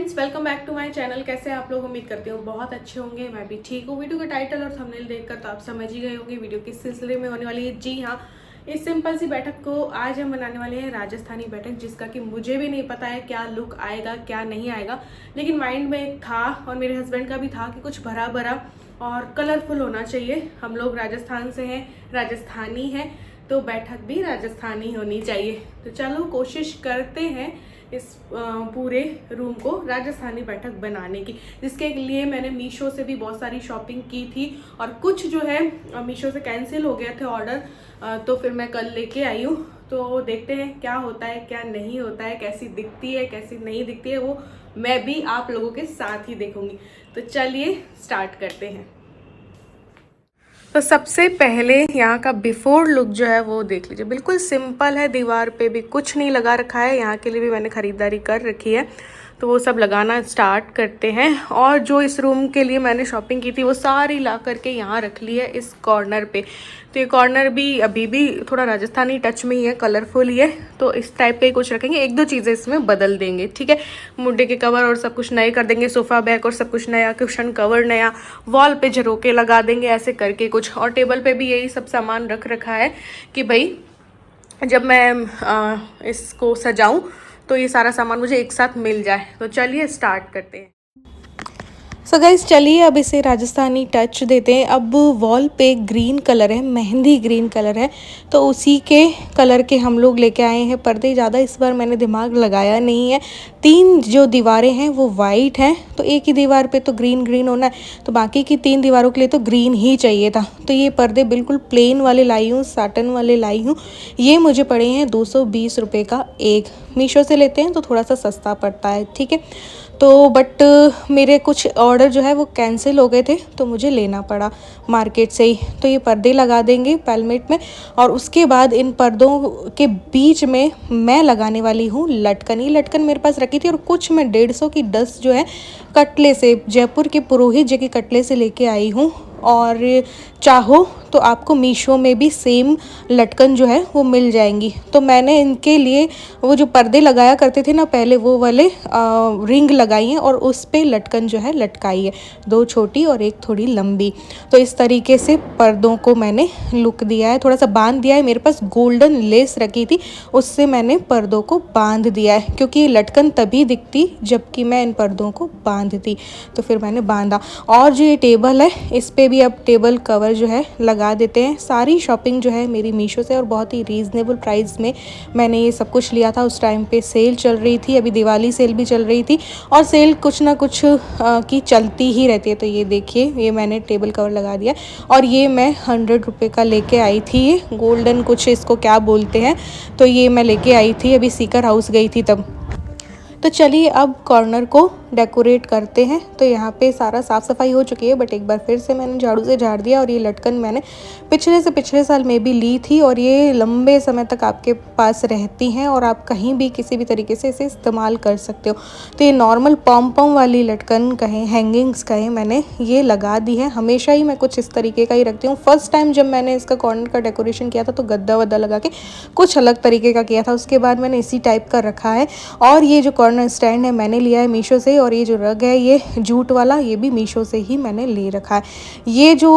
Friends, welcome back to my channel. कैसे हैं आप लोग? उम्मीद करती हूँ बहुत अच्छे होंगे। मैं भी ठीक हूँ। वीडियो का टाइटल और थंबनेल देखकर तो आप समझ ही गए होंगे वीडियो किस सिलसिले में होने वाली है। जी हाँ, इस सिंपल सी बैठक को आज हम बनाने वाले हैं राजस्थानी बैठक, जिसका कि मुझे भी नहीं पता है क्या लुक आएगा क्या नहीं आएगा, लेकिन माइंड में था और मेरे हस्बैंड का भी था कि कुछ भरा भरा और कलरफुल होना चाहिए। हम लोग राजस्थान से हैं, राजस्थानी हैं, तो बैठक भी राजस्थानी होनी चाहिए। तो चलो कोशिश करते हैं इस पूरे रूम को राजस्थानी बैठक बनाने की, जिसके लिए मैंने मीशो से भी बहुत सारी शॉपिंग की थी और कुछ जो है मीशो से कैंसिल हो गए थे ऑर्डर, तो फिर मैं कल लेके आई हूँ। तो देखते हैं क्या होता है क्या नहीं होता है, कैसी दिखती है कैसी नहीं दिखती है, वो मैं भी आप लोगों के साथ ही देखूंगी। तो चलिए स्टार्ट करते हैं। तो सबसे पहले यहाँ का बिफोर लुक जो है वो देख लीजिए। बिल्कुल सिंपल है, दीवार पे भी कुछ नहीं लगा रखा है। यहाँ के लिए भी मैंने ख़रीदारी कर रखी है, तो वो सब लगाना स्टार्ट करते हैं। और जो इस रूम के लिए मैंने शॉपिंग की थी वो सारी ला करके यहाँ रख ली है इस कॉर्नर पे। तो ये कॉर्नर भी अभी भी थोड़ा राजस्थानी टच में ही है, कलरफुल ही है, तो इस टाइप का ही कुछ रखेंगे। एक दो चीज़ें इसमें बदल देंगे, ठीक है। मुड्डे के कवर और सब कुछ नए कर देंगे, सोफ़ा बैग और सब कुछ नया, कुशन कवर नया, वॉल पे झरोके लगा देंगे, ऐसे करके कुछ। और टेबल पे भी यही सब सामान रख रखा है कि भाई जब मैं इसको सजाऊं तो ये सारा सामान मुझे एक साथ मिल जाए। तो चलिए स्टार्ट करते हैं। सो गाइस चलिए अब इसे राजस्थानी टच देते हैं। अब वॉल पे ग्रीन कलर है, मेहंदी ग्रीन कलर है, तो उसी के कलर के हम लोग लेके आए हैं पर्दे। ज़्यादा इस बार मैंने दिमाग लगाया नहीं है। 3 जो दीवारें हैं वो वाइट हैं, तो एक ही दीवार पे तो ग्रीन ग्रीन होना है, तो बाकी की 3 दीवारों के लिए तो ग्रीन ही चाहिए था। तो ये पर्दे बिल्कुल प्लेन वाले लाई हूँ, साटन वाले लाई हूँ। ये मुझे पड़े हैं 220 रुपये का एक। मीशो से लेते हैं तो थोड़ा सा सस्ता पड़ता है, ठीक है। तो बट मेरे कुछ ऑर्डर जो है वो कैंसिल हो गए थे, तो मुझे लेना पड़ा मार्केट से ही। तो ये पर्दे लगा देंगे पैलमेट में, और उसके बाद इन पर्दों के बीच में मैं लगाने वाली हूँ लटकन। ये लटकन मेरे पास रखी थी और कुछ मैं 150 की 10 जो है कटले से, जयपुर के पुरोहित जी के कटले से लेके आई हूँ। और चाहो तो आपको मीशो में भी सेम लटकन जो है वो मिल जाएंगी। तो मैंने इनके लिए वो जो पर्दे लगाया करते थे ना पहले, वो वाले रिंग लगाई हैं और उस पे लटकन जो है लटकाई है, 2 छोटी और एक थोड़ी लंबी। तो इस तरीके से पर्दों को मैंने लुक दिया है, थोड़ा सा बांध दिया है। मेरे पास गोल्डन लेस रखी थी, उससे मैंने पर्दों को बांध दिया है, क्योंकि ये लटकन तभी दिखती जबकि मैं इन पर्दों को बांधती। तो फिर मैंने बांधा। और जो ये टेबल है इस पे भी अब टेबल कवर जो है लगा देते हैं। सारी शॉपिंग जो है मेरी मीशो से, और बहुत ही रीज़नेबल प्राइस में मैंने ये सब कुछ लिया था। उस टाइम पे सेल चल रही थी, अभी दिवाली सेल भी चल रही थी, और सेल कुछ ना कुछ की चलती ही रहती है। तो ये देखिए, ये मैंने टेबल कवर लगा दिया, और ये मैं 100 रुपये का लेके आई थी। ये गोल्डन कुछ इसको क्या बोलते हैं, तो ये मैं लेके आई थी, अभी सीकर हाउस गई थी तब। तो चलिए अब कॉर्नर को डेकोरेट करते हैं। तो यहाँ पे सारा साफ़ सफाई हो चुकी है, बट एक बार फिर से मैंने झाड़ू से झाड़ दिया। और ये लटकन मैंने पिछले साल में भी ली थी, और ये लंबे समय तक आपके पास रहती हैं और आप कहीं भी किसी भी तरीके से इसे इस्तेमाल कर सकते हो। तो ये नॉर्मल पॉम पॉम वाली लटकन कहें, हैंगिंग्स कहें, मैंने ये लगा दी है। हमेशा ही मैं कुछ इस तरीके का ही रखती हूँ। फर्स्ट टाइम जब मैंने इसका कॉर्नर का डेकोरेशन किया था तो गद्दा वद्दा लगा के कुछ अलग तरीके का किया था, उसके बाद मैंने इसी टाइप का रखा है। और ये जो कॉर्नर स्टैंड है मैंने लिया है मीशो से, और ये जो रग है ये जूट वाला, ये भी मीशो से ही मैंने ले रखा है। ये जो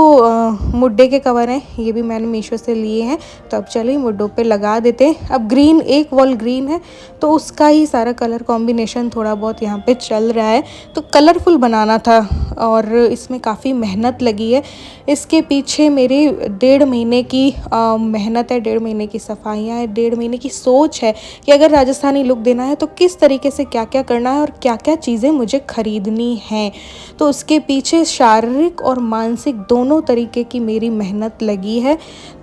मुड्डे के कवर हैं ये भी मैंने मीशो से लिए हैं। तो अब चलिए मुड्डों पे लगा देते हैं। अब ग्रीन, एक वॉल ग्रीन है, तो उसका ही सारा कलर कॉम्बिनेशन थोड़ा बहुत यहाँ पे चल रहा है। तो कलरफुल बनाना था, और इसमें काफ़ी मेहनत लगी है। इसके पीछे मेरी 1.5 महीने की मेहनत है, 1.5 महीने की सफाइयाँ है, 1.5 महीने की सोच है कि अगर राजस्थानी लुक देना है तो किस तरीके से क्या क्या करना है और क्या क्या चीज़ें मुझे खरीदनी है। तो उसके पीछे शारीरिक और मानसिक दोनों तरीके की मेरी मेहनत लगी है।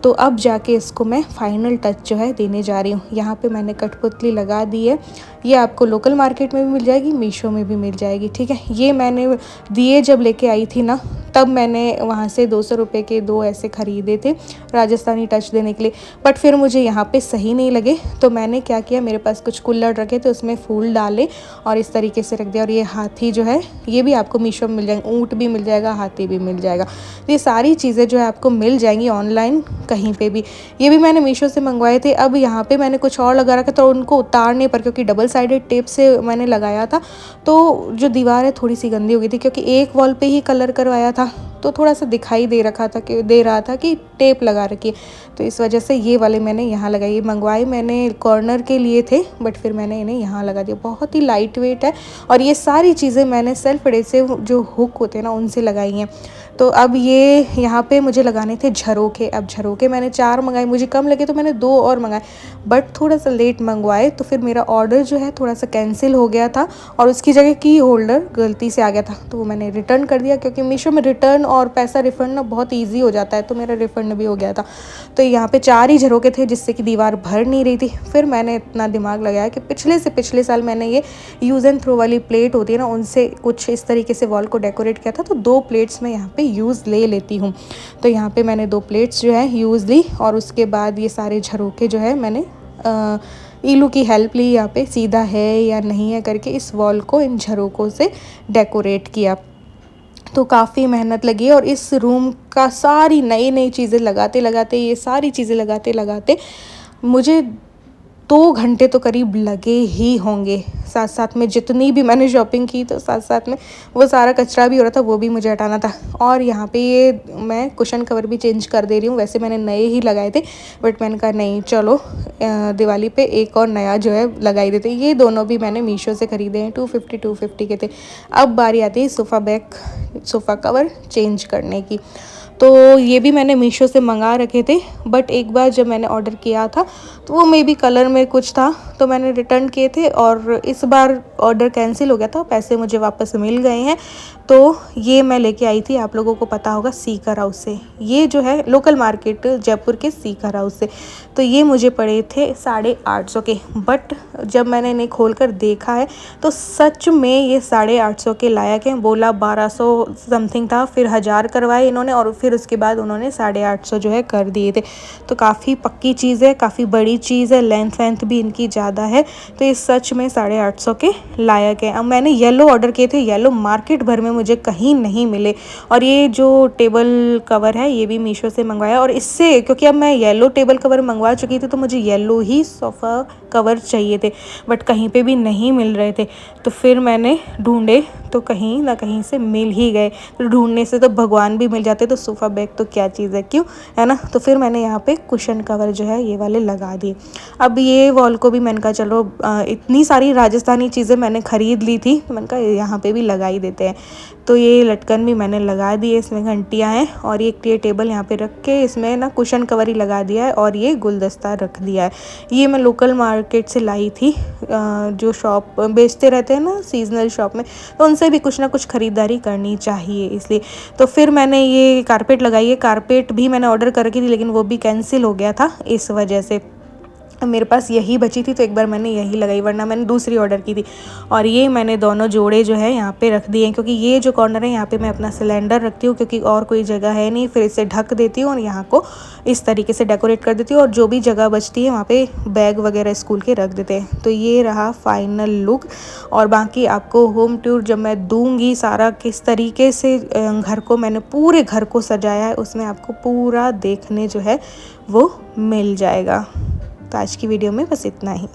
तो अब जाके इसको मैं फाइनल टच जो है देने जा रही हूँ। यहाँ पे मैंने कठपुतली लगा दी है। ये आपको लोकल मार्केट में भी मिल जाएगी, मीशो में भी मिल जाएगी, ठीक है। ये मैंने दिए जब लेके आई थी ना, तब मैंने वहाँ से 200 रुपये के 2 ऐसे ख़रीदे थे राजस्थानी टच देने के लिए, बट फिर मुझे यहाँ पे सही नहीं लगे। तो मैंने क्या किया, मेरे पास कुछ कुल्हड़ रखे थे, उसमें फूल डाले और इस तरीके से रख दिया। और ये हाथी जो है ये भी आपको मीशो में मिल जाएंगे, ऊँट भी मिल जाएगा, हाथी भी मिल जाएगा। ये सारी चीज़ें जो है आपको मिल जाएंगी ऑनलाइन कहीं पे भी। ये भी मैंने मीशो से मंगवाए थे। अब यहाँ पे मैंने कुछ और लगा रखा तो उनको उतारने पर, क्योंकि डबल साइडेड टेप से मैंने लगाया था तो जो दीवार है थोड़ी सी गंदी हो गई थी, क्योंकि एक वॉल पे ही कलर करवाया था तो थोड़ा सा दिखाई दे रहा था कि टेप लगा रखी है। तो इस वजह से ये वाले मैंने यहाँ लगाए। ये मंगवाए मैंने कॉर्नर के लिए थे, बट फिर मैंने इन्हें यहाँ लगा दिया। बहुत ही लाइट वेट है और ये सारी चीज़ें मैंने सेल्फ एडेसिव जो हुक होते हैं ना उनसे लगाई हैं। तो अब ये यहाँ पे मुझे लगाने थे झरोखे। अब झरोखे मैंने 4 मंगाए, मुझे कम लगे तो मैंने 2 और मंगाए, बट थोड़ा सा लेट मंगवाए तो फिर मेरा ऑर्डर जो है थोड़ा सा कैंसिल हो गया था और उसकी जगह की होल्डर गलती से आ गया था। तो वो मैंने रिटर्न कर दिया, क्योंकि मीशो में रिटर्न और पैसा रिफ़ंड ना बहुत ईजी हो जाता है। तो मेरा रिफ़ंड भी हो गया था। तो यहाँ पे 4 ही झरोखे थे जिससे कि दीवार भर नहीं रही थी। फिर मैंने इतना दिमाग लगाया कि पिछले साल मैंने ये यूज़ एंड थ्रो वाली प्लेट होती है ना, उनसे कुछ इस तरीके से वॉल को डेकोरेट किया था। तो 2 प्लेट्स में यहाँ पे यूज़ ले लेती हूँ। तो यहाँ पे मैंने 2 प्लेट्स जो है यूज़ ली और उसके बाद ये सारे झरोखे जो है मैंने ईलू की हेल्प ली। यहाँ पे सीधा है या नहीं है करके इस वॉल को इन झरोखों से डेकोरेट किया। तो काफ़ी मेहनत लगी और इस रूम का सारी नई चीज़ें लगाते लगाते मुझे 2 घंटे तो करीब लगे ही होंगे। साथ साथ में जितनी भी मैंने शॉपिंग की तो साथ साथ में वो सारा कचरा भी हो रहा था, वो भी मुझे हटाना था। और यहाँ पे ये मैं कुशन कवर भी चेंज कर दे रही हूँ। वैसे मैंने नए ही लगाए थे, बट मैंने कहा नहीं चलो दिवाली पे एक और नया जो है लगा ही देते। ये दोनों भी मैंने मीशो से ख़रीदे हैं, 250 के थे। अब बारी आती है सोफ़ा कवर चेंज करने की। तो ये भी मैंने मीशो से मंगा रखे थे, बट एक बार जब मैंने ऑर्डर किया था तो वो मे बी कलर में कुछ था तो मैंने रिटर्न किए थे और इस बार ऑर्डर कैंसिल हो गया था, पैसे मुझे वापस मिल गए हैं। तो ये मैं लेके आई थी, आप लोगों को पता होगा, सीकर हाउस से। ये जो है लोकल मार्केट जयपुर के सीकर हाउस से। तो ये मुझे पड़े थे 850 के, बट जब मैंने इन्हें खोल कर देखा है तो सच में ये 850 के लायक हैं। बोला 1200 समथिंग था, फिर 1000 करवाए इन्होंने और फिर उसके बाद उन्होंने 850 जो है कर दिए थे। तो काफ़ी पक्की चीज़ है, काफ़ी बड़ी चीज़ है, लेंथ भी इनकी ज़्यादा है। तो ये सच में 850 के लायक है। अब मैंने येलो ऑर्डर किए थे, येलो मार्केट भर में मुझे कहीं नहीं मिले। और ये जो टेबल कवर है ये भी मीशो से मंगवाया, और इससे क्योंकि अब मैं येलो टेबल कवर मंगवा चुकी थी तो मुझे येलो ही सोफ़ा कवर चाहिए थे, बट कहीं पे भी नहीं मिल रहे थे। तो फिर मैंने ढूंढे तो कहीं ना कहीं से मिल ही गए। तो ढूंढने से तो भगवान भी मिल जाते, तो सोफ़ा बैग तो क्या चीज़ है, क्यों, है ना। तो फिर मैंने यहाँ पे कुशन कवर जो है ये वाले लगा दिए। अब ये वॉल को भी मैंने कहा चलो इतनी सारी राजस्थानी चीज़ें मैंने ख़रीद ली थी तो मैंने कहा यहाँ पे भी लगा ही देते हैं। तो ये लटकन भी मैंने लगा दिए, इसमें घंटियाँ हैं और ये टेबल यहाँ पे रख के इसमें ना कुशन कवर ही लगा दिया है और ये गुलदस्ता रख दिया है। ये मैं लोकल मार्केट से लाई थी, जो शॉप बेचते रहते हैं ना सीजनल शॉप में, तो उनसे भी कुछ ना कुछ ख़रीदारी करनी चाहिए इसलिए। तो फिर मैंने ये कारपेट लगाई है। कारपेट भी मैंने ऑर्डर करके थी लेकिन वो भी कैंसिल हो गया था इस वजह से। मेरे पास यही बची थी तो एक बार मैंने यही लगाई, वरना मैंने दूसरी ऑर्डर की थी। और ये मैंने दोनों जोड़े जो है यहाँ पे रख दिए हैं, क्योंकि ये जो कॉर्नर है यहाँ पे मैं अपना सिलेंडर रखती हूँ, क्योंकि और कोई जगह है नहीं। फिर इसे ढक देती हूँ और यहाँ को इस तरीके से डेकोरेट कर देती हूँ, और जो भी जगह बचती है वहाँ पे बैग वगैरह स्कूल के रख देते हैं। तो ये रहा फाइनल लुक। और बाकी आपको होम टूर जब मैं दूँगी सारा किस तरीके से घर को मैंने पूरे घर को सजाया है उसमें आपको पूरा देखने जो है वो मिल जाएगा। तो आज की वीडियो में बस इतना ही।